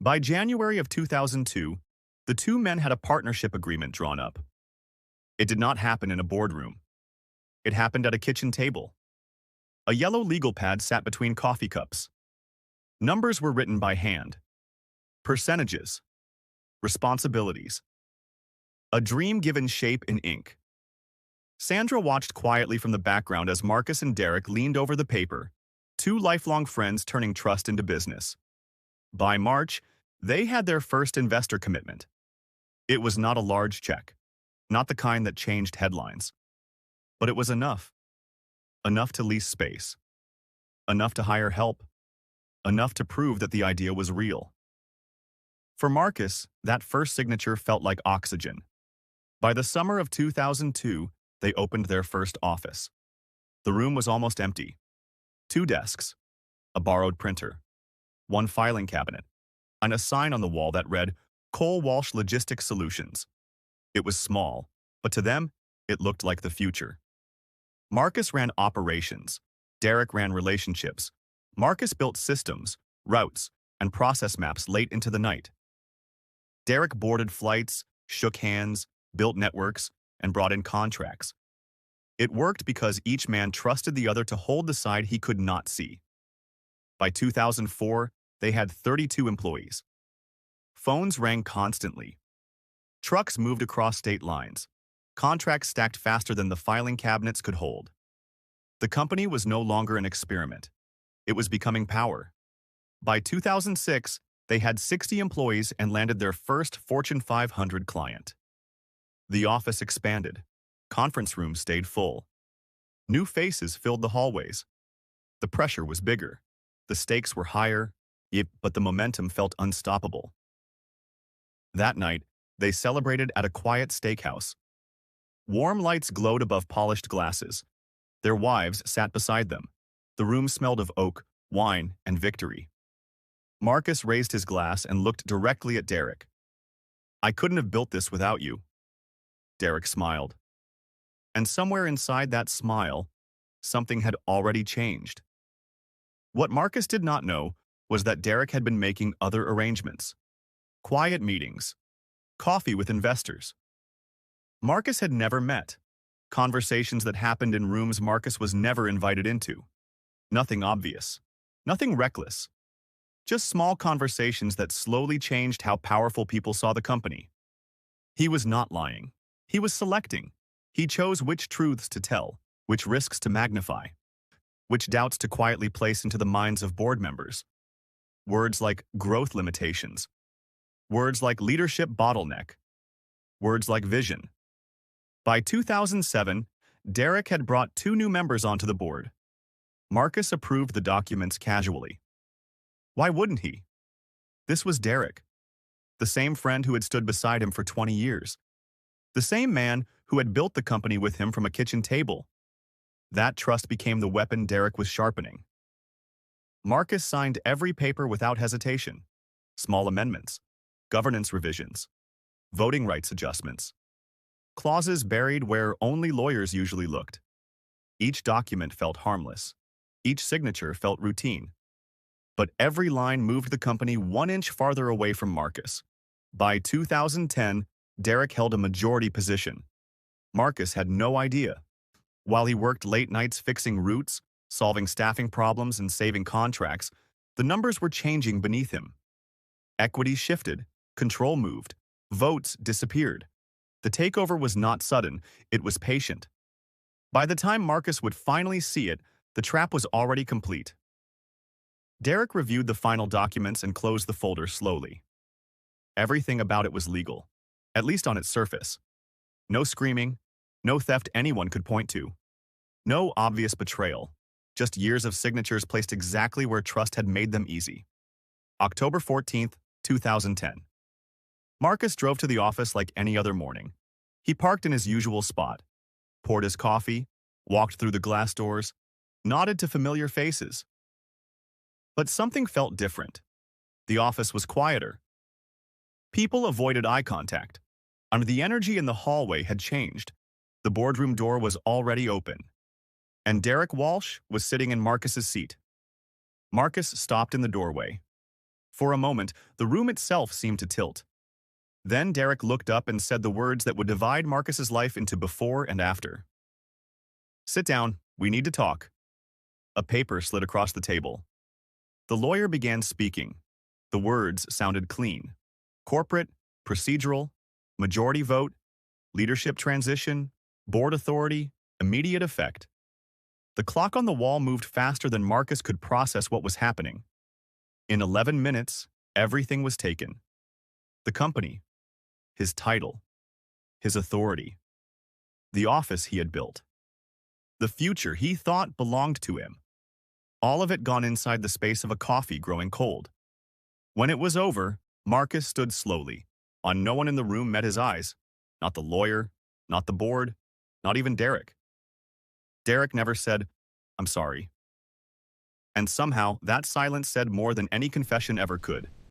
By January of 2002, the two men had a partnership agreement drawn up. It did not happen in a boardroom. It happened at a kitchen table. A yellow legal pad sat between coffee cups. Numbers were written by hand. Percentages. Responsibilities. A dream given shape in ink. Sandra watched quietly from the background as Marcus and Derek leaned over the paper, two lifelong friends turning trust into business. By March, they had their first investor commitment. It was not a large check, not the kind that changed headlines. But it was enough. Enough to lease space. Enough to hire help. Enough to prove that the idea was real. For Marcus, that first signature felt like oxygen. By the summer of 2002, they opened their first office. The room was almost empty. Two desks, a borrowed printer, one filing cabinet, and a sign on the wall that read, Cole Walsh Logistics Solutions. It was small, but to them, it looked like the future. Marcus ran operations. Derek ran relationships. Marcus built systems, routes, and process maps late into the night. Derek boarded flights, shook hands, built networks, and brought in contracts. It worked because each man trusted the other to hold the side he could not see. By 2004, they had 32 employees. Phones rang constantly. Trucks moved across state lines. Contracts stacked faster than the filing cabinets could hold. The company was no longer an experiment. It was becoming power. By 2006, they had 60 employees and landed their first Fortune 500 client. The office expanded. Conference rooms stayed full. New faces filled the hallways. The pressure was bigger. The stakes were higher, but the momentum felt unstoppable. That night, they celebrated at a quiet steakhouse. Warm lights glowed above polished glasses. Their wives sat beside them. The room smelled of oak, wine, and victory. Marcus raised his glass and looked directly at Derek. "I couldn't have built this without you." Derek smiled. And somewhere inside that smile, something had already changed. What Marcus did not know was that Derek had been making other arrangements. Quiet meetings. Coffee with investors. Marcus had never met. Conversations that happened in rooms Marcus was never invited into. Nothing obvious. Nothing reckless. Just small conversations that slowly changed how powerful people saw the company. He was not lying. He was selecting. He chose which truths to tell, which risks to magnify, which doubts to quietly place into the minds of board members. Words like growth limitations. Words like leadership bottleneck. Words like vision. By 2007, Derek had brought two new members onto the board. Marcus approved the documents casually. Why wouldn't he? This was Derek, the same friend who had stood beside him for 20 years. The same man who had built the company with him from a kitchen table. That trust became the weapon Derek was sharpening. Marcus signed every paper without hesitation. Small amendments, governance revisions, voting rights adjustments. Clauses buried where only lawyers usually looked. Each document felt harmless. Each signature felt routine. But every line moved the company 1 inch farther away from Marcus. By 2010, Derek held a majority position. Marcus had no idea. While he worked late nights fixing routes, solving staffing problems, and saving contracts, the numbers were changing beneath him. Equity shifted, control moved, votes disappeared. The takeover was not sudden, it was patient. By the time Marcus would finally see it, the trap was already complete. Derek reviewed the final documents and closed the folder slowly. Everything about it was legal, at least on its surface. No screaming, no theft anyone could point to. No obvious betrayal, just years of signatures placed exactly where trust had made them easy. October 14th, 2010. Marcus drove to the office like any other morning. He parked in his usual spot, poured his coffee, walked through the glass doors, nodded to familiar faces. But something felt different. The office was quieter. People avoided eye contact, and the energy in the hallway had changed. The boardroom door was already open, and Derek Walsh was sitting in Marcus's seat. Marcus stopped in the doorway. For a moment, the room itself seemed to tilt. Then Derek looked up and said the words that would divide Marcus's life into before and after. "Sit down. We need to talk." A paper slid across the table. The lawyer began speaking. The words sounded clean. Corporate, procedural, majority vote, leadership transition, board authority, immediate effect. The clock on the wall moved faster than Marcus could process what was happening. In 11 minutes, everything was taken. The company, his title, his authority, the office he had built, the future he thought belonged to him. All of it gone inside the space of a coffee growing cold. When it was over, Marcus stood slowly. On no one in the room met his eyes. Not the lawyer, not the board, not even Derek. Derek never said, "I'm sorry." And somehow, that silence said more than any confession ever could.